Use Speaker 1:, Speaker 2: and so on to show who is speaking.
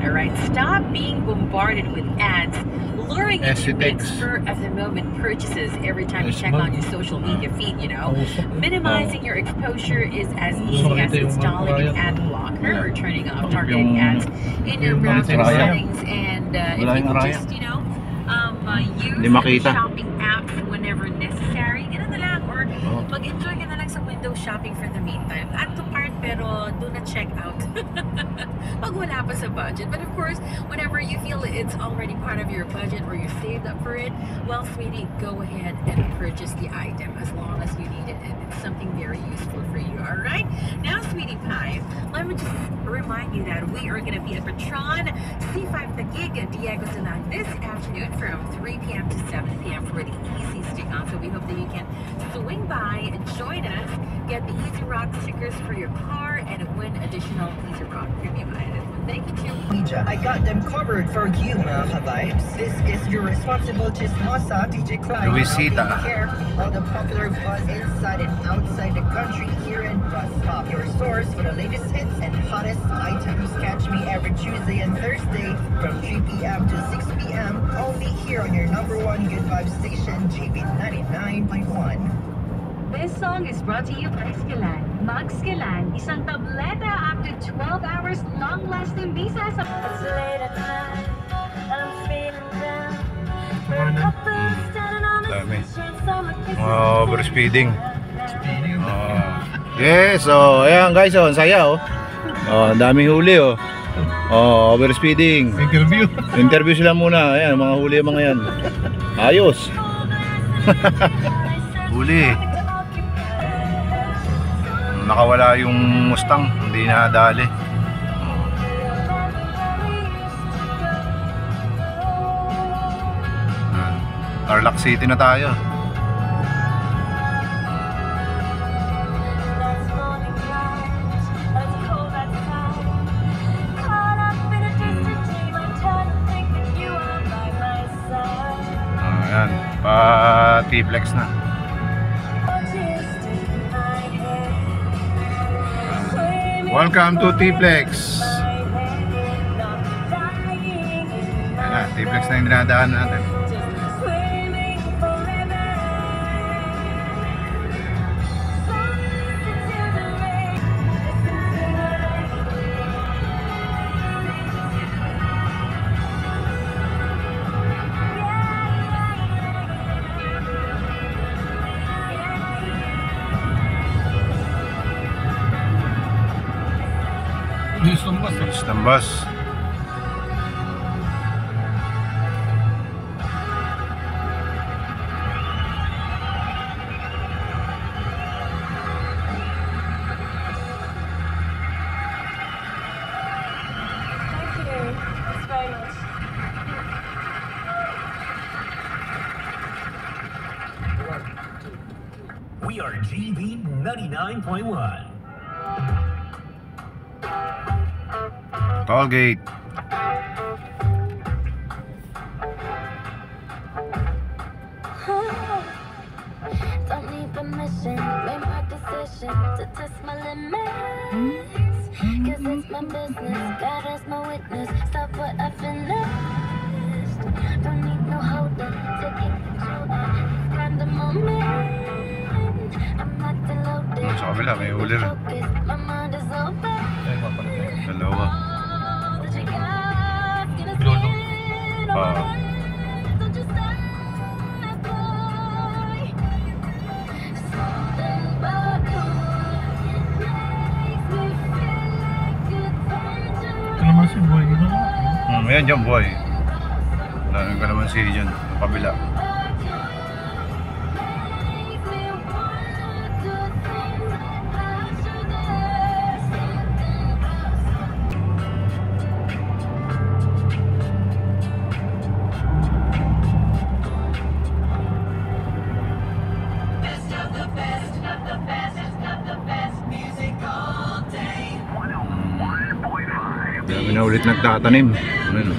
Speaker 1: alright? Stop being bombarded with ads, luring you to make spur-of-the-moment purchases every time you check on your social media feed, you know? Minimizing your exposure is as easy as installing an ad blocker or turning off targeted ads in your browser settings, and if you can just, you know, use shopping apps whenever necessary, ganun na lang, or mag-enjoy ka na lang sa window shopping for the meantime. Add to cart pero do not check out pag wala pa sa budget. But of course, whenever you feel it's already part of your budget or you saved up for it, well, sweetie, go ahead and purchase the item as long as you need it and it's something very useful for you. Alright? Now, sweetie pie, let me just remind you that we are going to be at Petron C5 Taguig at Diego Salan this afternoon from 3 p.m. to 7 p.m. for the Easy Stick On. So we hope that you can swing by and join us, get the Easy Rock stickers for your car, and win additional Easy Rock premium items. Thank you, too.
Speaker 2: I got them covered for you, mga vibes. This is your responsible chismosa, DJ Clyde.
Speaker 3: Luisita.
Speaker 2: Care all the popular buzz inside and outside the country here in Buzz Pop, your source for the latest hits and hottest items. Catch me every Tuesday and Thursday from 3 p.m. to 6 p.m. only here on your #1 Good Vibe station, GB 99.1.
Speaker 4: This song is brought to you by Skilan. Mag Skilan, isang tableta after 12 hours long-lasting visa sa... It's late at night, I'm feeling down. For a couple standing on the street,
Speaker 3: overspeeding. Yes, oh, ayan guys, oh, saya, oh. Oh, daming huli, oh. Oh, overspeeding. Interview sila muna. Ayan, mga huli mga yan. Ayos. Huli. Nakawala yung Mustang, hindi nadali. Tarlac City na tayo. Ayan, pa-T-Flex na. Welcome to T-Flex. Ayan na, T-Flex na yung dinadaan natin. Bilis ng bus.
Speaker 5: We are GB 99.1.
Speaker 3: Tollgate.
Speaker 6: Don't need permission, made my decision to test my limits. Cause it's my business, God is my witness. Stop what I finished. Don't need no holder, taking control of this kind of moment. I'm not deloaded.
Speaker 3: Sa kabila, may huli rin.
Speaker 6: My mind is open.
Speaker 3: Dalawa.
Speaker 7: Kalamansi boy gitu.
Speaker 3: Ayan dyan boy. Daming kalamansi dyan, sa kabila. Dami na ulit nagtatanim. Ano?